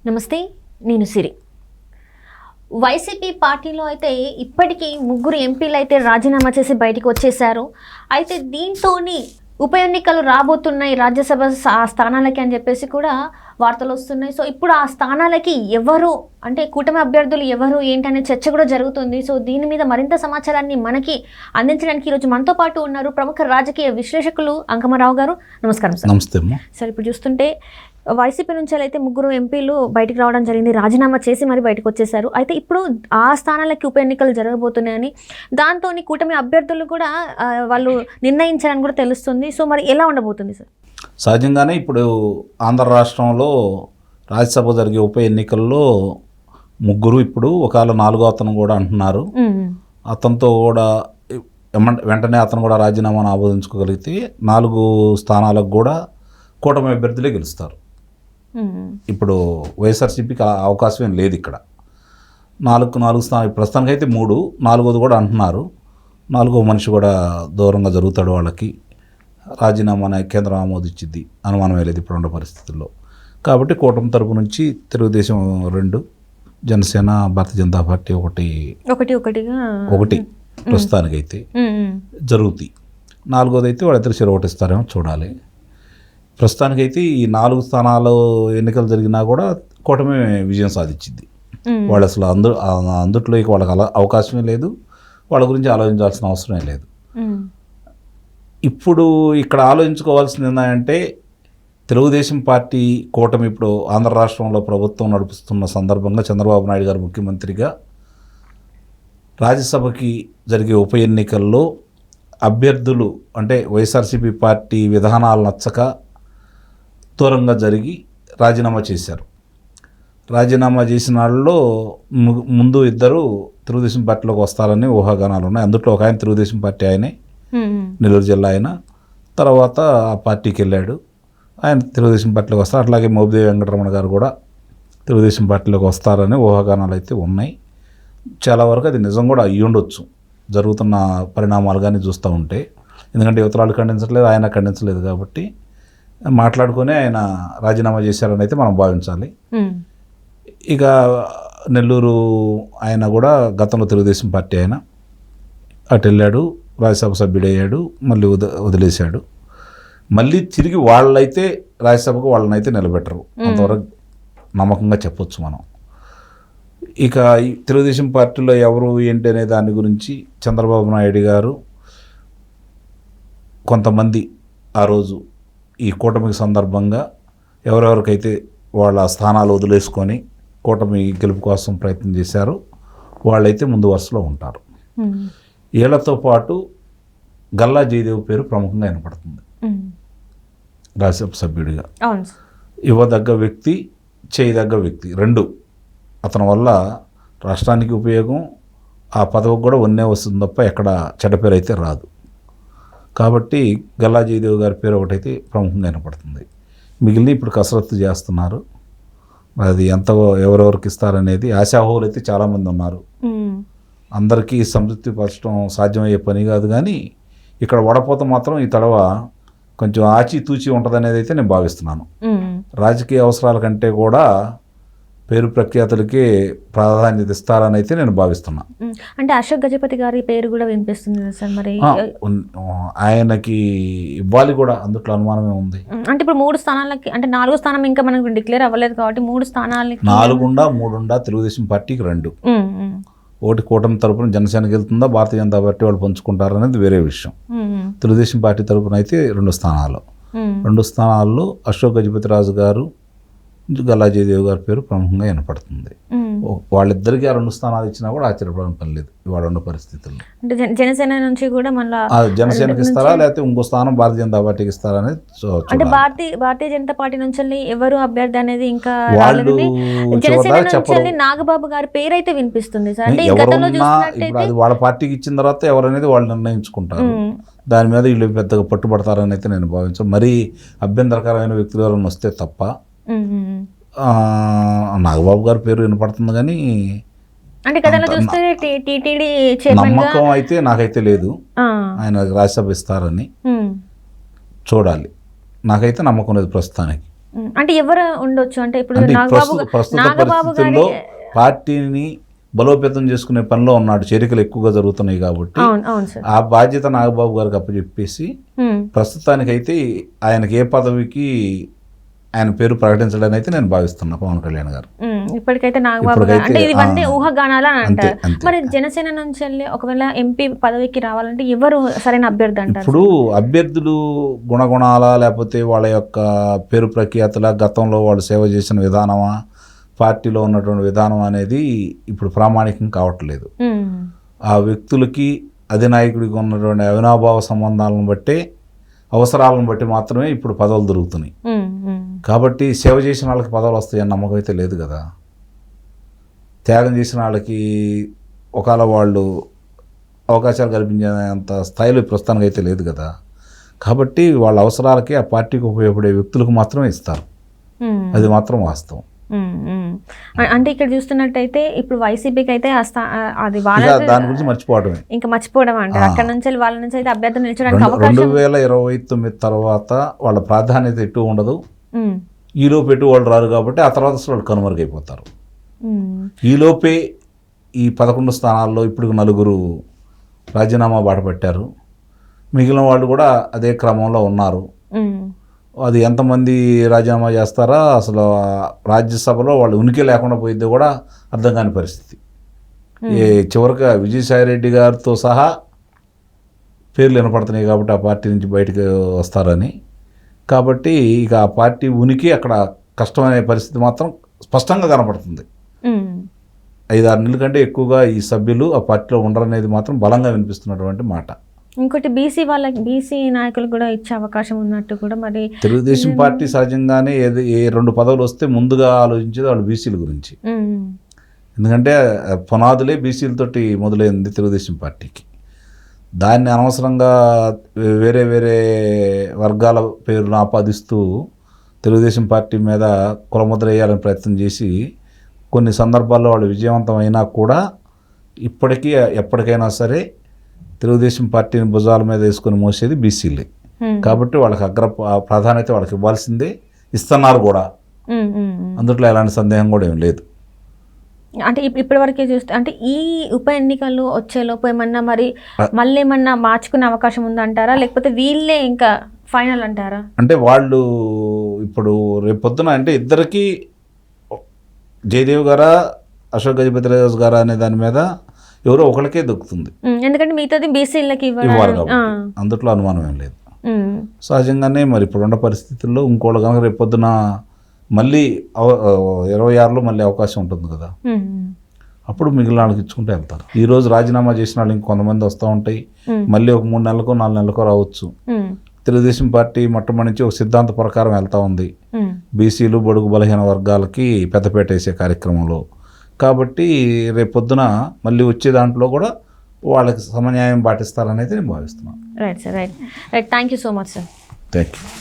నమస్తే, నేను సిరి. వైసీపీ పార్టీలో అయితే ఇప్పటికీ 3 ఎంపీలు అయితే రాజీనామా చేసి బయటికి వచ్చేశారు. అయితే దీంతోని ఉప ఎన్నికలు రాబోతున్నాయి రాజ్యసభ స్థానాలకి అని చెప్పేసి కూడా వార్తలు వస్తున్నాయి. సో ఇప్పుడు ఆ స్థానాలకి ఎవరు అంటే కూటమి అభ్యర్థులు ఎవరు ఏంటనే చర్చ కూడా జరుగుతుంది. సో దీని మీద మరింత సమాచారాన్ని మనకి అందించడానికి ఈరోజు మనతో పాటు ఉన్నారు ప్రముఖ రాజకీయ విశ్లేషకులు అంకమరావు గారు. నమస్కారం సార్. నమస్తే అమ్మా. సార్, ఇప్పుడు చూస్తుంటే వైసీపీ నుంచి అయితే 3 ఎంపీలు బయటికి రావడం జరిగింది, రాజీనామా చేసి మరి బయటకు వచ్చేసారు. అయితే ఇప్పుడు ఆ స్థానాలకి ఉప ఎన్నికలు జరగబోతున్నాయని, దాంతో కూటమి అభ్యర్థులు కూడా వాళ్ళు నిర్ణయించారని కూడా తెలుస్తుంది. సో మరి ఎలా ఉండబోతుంది సార్? సహజంగానే ఇప్పుడు ఆంధ్ర రాష్ట్రంలో రాజ్యసభ జరిగే ఉప ఎన్నికల్లో 3 ఇప్పుడు ఒకవేళ 4వ అతను కూడా అంటున్నారు. అతనితో కూడా వెంటనే అతను కూడా రాజీనామాను ఆమోదించుకోగలిగితే 4 స్థానాలకు కూడా కూటమి అభ్యర్థులే గెలుస్తారు. ఇప్పుడు వైఎస్ఆర్సీపీకి అవకాశం ఏం లేదు ఇక్కడ. 4 స్థానాలు ప్రస్తుతానికి అయితే 3, 4వది కూడా అంటున్నారు. 4వ మనిషి కూడా దూరంగా జరుగుతాడు, వాళ్ళకి రాజీనామా కేంద్రం ఆమోదించింది, అనుమానమే లేదు ఇప్పుడున్న పరిస్థితుల్లో. కాబట్టి కూటమి తరపు నుంచి తెలుగుదేశం 2, జనసేన, భారతీయ జనతా పార్టీ ఒకటి ప్రస్తుతానికైతే జరుగుతాయి. 4వది అయితే వాళ్ళిద్దరు చెరొకటిస్తారేమో చూడాలి. ప్రస్తుతానికైతే ఈ 4 స్థానాలు ఎన్నికలు జరిగినా కూడా కూటమి విజయం సాధించింది. వాళ్ళు అసలు అందుట్లో వాళ్ళకి అవకాశమే లేదు, వాళ్ళ గురించి ఆలోచించాల్సిన అవసరమే లేదు. ఇప్పుడు ఇక్కడ ఆలోచించుకోవాల్సింది ఏంటంటే తెలుగుదేశం పార్టీ కూటమి ఇప్పుడు ఆంధ్ర రాష్ట్రంలో ప్రభుత్వం నడుపుతున్న సందర్భంగా చంద్రబాబు నాయుడు గారు ముఖ్యమంత్రిగా రాజ్యసభకి జరిగే ఉప ఎన్నికల్లో అభ్యర్థులు అంటే వైఎస్ఆర్సీపీ పార్టీ విధానాలు నచ్చక దూరంగా జరిగి రాజీనామా చేశారు. రాజీనామా చేసిన వాళ్ళలో ముందు 2 తెలుగుదేశం పార్టీలోకి వస్తారని ఊహాగానాలు ఉన్నాయి. అందులో ఒక ఆయన తెలుగుదేశం పార్టీ ఆయనే, నెల్లూరు జిల్లా ఆయన. తర్వాత ఆ పార్టీకి వెళ్ళాడు, ఆయన తెలుగుదేశం పార్టీలోకి వస్తారు. అట్లాగే మోపిదేవి వెంకటరమణ గారు కూడా తెలుగుదేశం పార్టీలోకి వస్తారని ఊహాగానాలు అయితే ఉన్నాయి. చాలా వరకు అది నిజం కూడా అయ్యి ఉండొచ్చు, జరుగుతున్న పరిణామాలు కానీ చూస్తూ ఉంటే. ఎందుకంటే యువతరాలు ఖండించట్లేదు, ఆయన ఖండించలేదు కాబట్టి మాట్లాడుకొని ఆయన రాజీనామా చేశారని అయితే మనం భావించాలి. ఇక నెల్లూరు ఆయన కూడా గతంలో తెలుగుదేశం పార్టీ ఆయన, అటు వెళ్ళాడు, రాజ్యసభ సభ్యుడయ్యాడు, మళ్ళీ వదిలేశాడు. మళ్ళీ తిరిగి వాళ్ళైతే రాజ్యసభకు వాళ్ళనైతే నిలబెట్టరు, అంతవరకు నమ్మకంగా చెప్పొచ్చు మనం. ఇక తెలుగుదేశం పార్టీలో ఎవరు ఏంటి అనే దాని గురించి చంద్రబాబు నాయుడు గారు కొంతమంది ఆ రోజు ఈ కూటమికి సందర్భంగా ఎవరెవరికైతే వాళ్ళ స్థానాలు వదిలేసుకొని కూటమి గెలుపు కోసం ప్రయత్నం చేశారో వాళ్ళైతే ముందు వరుసలో ఉంటారు. వీళ్ళతో పాటు గల్లా జయదేవ్ పేరు ప్రముఖంగా వినపడుతుంది. రాజ్యసభ సభ్యుడిగా ఇవ్వదగ్గ వ్యక్తి, చేయదగ్గ వ్యక్తి 2. అతని వల్ల రాష్ట్రానికి ఉపయోగం, ఆ పదవికి కూడా వన్నే వస్తుంది తప్ప ఎక్కడ చెడ్డ పేరు అయితే రాదు. కాబట్టి గల్లా జయదేవ్ గారి పేరు ఒకటైతే ప్రముఖంగా వినపడుతుంది. మిగిలిన ఇప్పుడు కసరత్తు చేస్తున్నారు, అది ఎంత ఎవరెవరికి ఇస్తారనేది. ఆశాహోలు అయితే చాలామంది ఉన్నారు, అందరికీ సంతృప్తి పరచడం సాధ్యమయ్యే పని కాదు. కానీ ఇక్కడ వడపోత మాత్రం ఈ తడవ కొంచెం ఆచితూచి ఉంటుంది అనేది అయితే నేను భావిస్తున్నాను. రాజకీయ అవసరాల కంటే కూడా పేరు ప్రఖ్యాతులకి ప్రాధాన్యత ఇస్తారని అయితే నేను భావిస్తున్నా. అంటే అశోక్ గజపతి గారి పేరు కూడా వినిపిస్తుంది సార్, మరి ఆయనకి ఇవ్వాలి కూడా, అందుట్లో అనుమానమే ఉంది. అంటే ఇప్పుడు 3 స్థానాలకి, అంటే 4వ స్థానం ఇంకా మనకు డిక్లేర్ అవ్వలేదు కాబట్టి 3 స్థానాలకి 4 తెలుగుదేశం పార్టీకి 2, ఒకటి కూటమి తరపున జనసేనకి వెళ్తుందా, భారతీయ జనతా పార్టీ వాళ్ళు పంచుకుంటారు అనేది వేరే విషయం. తెలుగుదేశం పార్టీ తరపున అయితే 2 స్థానాలు, 2 స్థానాల్లో అశోక్ గజపతి రాజు గారు, గల్లా జయదేవ్ గారి పేరు ప్రముఖంగా వినపడుతుంది. వాళ్ళిద్దరికీ 2 స్థానాలు ఇచ్చినా కూడా ఆశ్చర్యపడడం పని లేదు ఇవాళ ఉన్న పరిస్థితుల్లో. అంటే జనసేన నుంచి కూడా మళ్ళీ జనసేనకి ఇస్తారా లేకపోతే ఇంకో స్థానం భారతీయ జనతా పార్టీకి ఇస్తారా అనేది అంటే భారతీయ జనతా పార్టీ నుంచి ఎవరు అభ్యర్థి అనేది ఇంకా జనసేన నుంచి నాగబాబు గారి పేరు అయితే వినిపిస్తుంది సార్. అంటే ఇప్పుడు అది వాళ్ళ పార్టీకి ఇచ్చిన తర్వాత ఎవరనేది వాళ్ళు నిర్ణయించుకుంటారు. దాని మీద వీళ్ళు పెద్దగా పట్టుబడతారని అయితే నేను భావించాను. మరీ అభ్యంతరకరమైన వ్యక్తులు ఎవరైనా వస్తే తప్ప. నాగబాబు గారి పేరు వినపడుతుంది కానీ నమ్మకం అయితే నాకైతే లేదు ఆయన రాజ్యసభ ఇస్తారని. చూడాలి, నాకైతే నమ్మకం లేదు ప్రస్తుతానికి. అంటే ఎవరు ఉండొచ్చు అంటే ఇప్పుడు అంటే నాగబాబు ప్రస్తుత నాగబాబు గారి పరిస్థితుల్లో పార్టీని బలోపేతం చేసుకునే పనిలో ఉన్నాడు, చేరికలు ఎక్కువగా జరుగుతున్నాయి కాబట్టి అవును సార్. ఆ బాధ్యత నాగబాబు గారికి అప్పచెప్పేసి ప్రస్తుతానికైతే ఆయనకి ఏ పదవికి ఆయన పేరు ప్రకటించడానికి అయితే నేను భావిస్తున్నా పవన్ కళ్యాణ్ గారు. ఇప్పటికైతే నాగబాబు గారు అంటే ఇవన్నీ ఊహాగానాలు అని అంటారు. మరి జనసేన నుంచి వెళ్ళి ఒకవేళ ఎంపీ పదవికి రావాలంటే ఎవరు సరైన అభ్యర్థి అంటారు? ఇప్పుడు అభ్యర్థులు గుణగుణాల లేకపోతే వాళ్ళ యొక్క పేరు ప్రఖ్యాతుల, గతంలో వాళ్ళు సేవ చేసిన విధానమా, పార్టీలో ఉన్నటువంటి విధానం అనేది ఇప్పుడు ప్రామాణికం కావట్లేదు. ఆ వ్యక్తులకి అధినాయకుడికి ఉన్నటువంటి అవినాభావ సంబంధాలను బట్టే, అవసరాలను బట్టి మాత్రమే ఇప్పుడు పదవులు దొరుకుతున్నాయి. కాబట్టి సేవ చేసిన వాళ్ళకి పదవులు వస్తాయని నమ్మకం అయితే లేదు కదా. త్యాగం చేసిన వాళ్ళకి ఒకవేళ వాళ్ళు అవకాశాలు కల్పించేంత స్థాయిలో ప్రస్తుతానికి అయితే లేదు కదా. కాబట్టి వాళ్ళ అవసరాలకి ఆ పార్టీకి ఉపయోగపడే వ్యక్తులకు మాత్రమే ఇస్తారు, అది మాత్రం వాస్తవం. అంటే ఇక్కడ చూస్తున్నట్టయితే ఇప్పుడు వైసీపీకి అయితే అది దాని గురించి మర్చిపోవడమే, ఇంకా మర్చిపోవడం అంటే అక్కడ నుంచి వాళ్ళ నుంచి అయితే అభ్యర్థులు నిలిచడానికి అవకాశం 2029 తర్వాత వాళ్ళ ప్రాధాన్యత ఎటు ఉండదు. ఈలోపు ఎటు వాళ్ళు రారు కాబట్టి ఆ తర్వాత అసలు వాళ్ళు కనుమరుగైపోతారు. ఈలోపే ఈ 11 స్థానాల్లో ఇప్పుడు 4 రాజీనామా బాట పెట్టారు, మిగిలిన వాళ్ళు కూడా అదే క్రమంలో ఉన్నారు. అది ఎంతమంది రాజీనామా చేస్తారా, అసలు రాజ్యసభలో వాళ్ళు ఉనికి లేకుండా పోయిద్ది కూడా అర్థం కాని పరిస్థితి. చివరిగా విజయసాయిరెడ్డి గారితో సహా పేర్లు వినపడుతున్నాయి కాబట్టి ఆ పార్టీ నుంచి బయటకు వస్తారని. కాబట్టి ఇక ఆ పార్టీ ఉనికి అక్కడ కష్టమనే పరిస్థితి మాత్రం స్పష్టంగా కనపడుతుంది. 5-6 నెలల కంటే ఎక్కువగా ఈ సభ్యులు ఆ పార్టీలో ఉండరనేది మాత్రం బలంగా వినిపిస్తున్నటువంటి మాట. ఇంకోటి బీసీ నాయకులు కూడా ఇచ్చే అవకాశం ఉన్నట్టు కూడా మరి తెలుగుదేశం పార్టీ సహజంగానే ఏ 2 పదవులు వస్తే ముందుగా ఆలోచించేది వాళ్ళు బీసీల గురించి. ఎందుకంటే పునాదులే బీసీలతోటి మొదలైంది తెలుగుదేశం పార్టీకి. దాన్ని అనవసరంగా వేరే వేరే వర్గాల పేరును ఆపాదిస్తూ తెలుగుదేశం పార్టీ మీద కులముద్ర వేయాలని ప్రయత్నం చేసి కొన్ని సందర్భాల్లో వాళ్ళు విజయవంతం అయినా కూడా ఇప్పటికీ ఎప్పటికైనా సరే తెలుగుదేశం పార్టీని భుజాల మీద వేసుకొని మోసేది బీసీలే. కాబట్టి వాళ్ళకి ప్రాధాన్యత వాళ్ళకి ఇవ్వాల్సిందే, ఇస్తున్నారు కూడా. అందుట్లో ఎలాంటి సందేహం కూడా ఏం లేదు. అంటే ఇప్పటి వరకే చూస్తే అంటే ఈ ఉప ఎన్నికలు వచ్చేలోపు ఏమన్నా మరి మళ్ళీ ఏమన్నా మార్చుకునే అవకాశం ఉందంటారా, లేకపోతే వీళ్ళే ఇంకా ఫైనల్ అంటారా? అంటే వాళ్ళు ఇప్పుడు రేపొద్దున అంటే ఇద్దరికి జయదేవ్ గారా అశోక్ గజపతిరాజు గారా అనే దాని మీద ఎవరో ఒకరికే దొక్కుతుంది. ఎందుకంటే మిగతాది బీసీలకి ఇవ్వాలి కాబట్టి అందుట్లో అనుమానం ఏం లేదు. సహజంగానే మరి ఇప్పుడున్న పరిస్థితుల్లో ఇంకోళ్ళు కనుక రేపొద్దున మళ్ళీ 26లో మళ్ళీ అవకాశం ఉంటుంది కదా, అప్పుడు మిగిలిన వాళ్ళకి ఇచ్చుకుంటే వెళ్తారు. ఈరోజు రాజీనామా చేసిన వాళ్ళు ఇంకొంతమంది వస్తూ ఉంటాయి, మళ్ళీ ఒక 3 నెలలకో 4 నెలలకో రావచ్చు. తెలుగుదేశం పార్టీ మొట్టమొదటి నుంచి ఒక సిద్ధాంత ప్రకారం వెళ్తూ ఉంది బీసీలు బడుగు బలహీన వర్గాలకి పెద్దపేట వేసే కార్యక్రమంలో. కాబట్టి రేపొద్దున మళ్ళీ వచ్చే దాంట్లో కూడా వాళ్ళకి సమన్యాయం పాటిస్తారనేది నేను భావిస్తున్నాను. Right sir, right. Thank you so much sir. Thank you.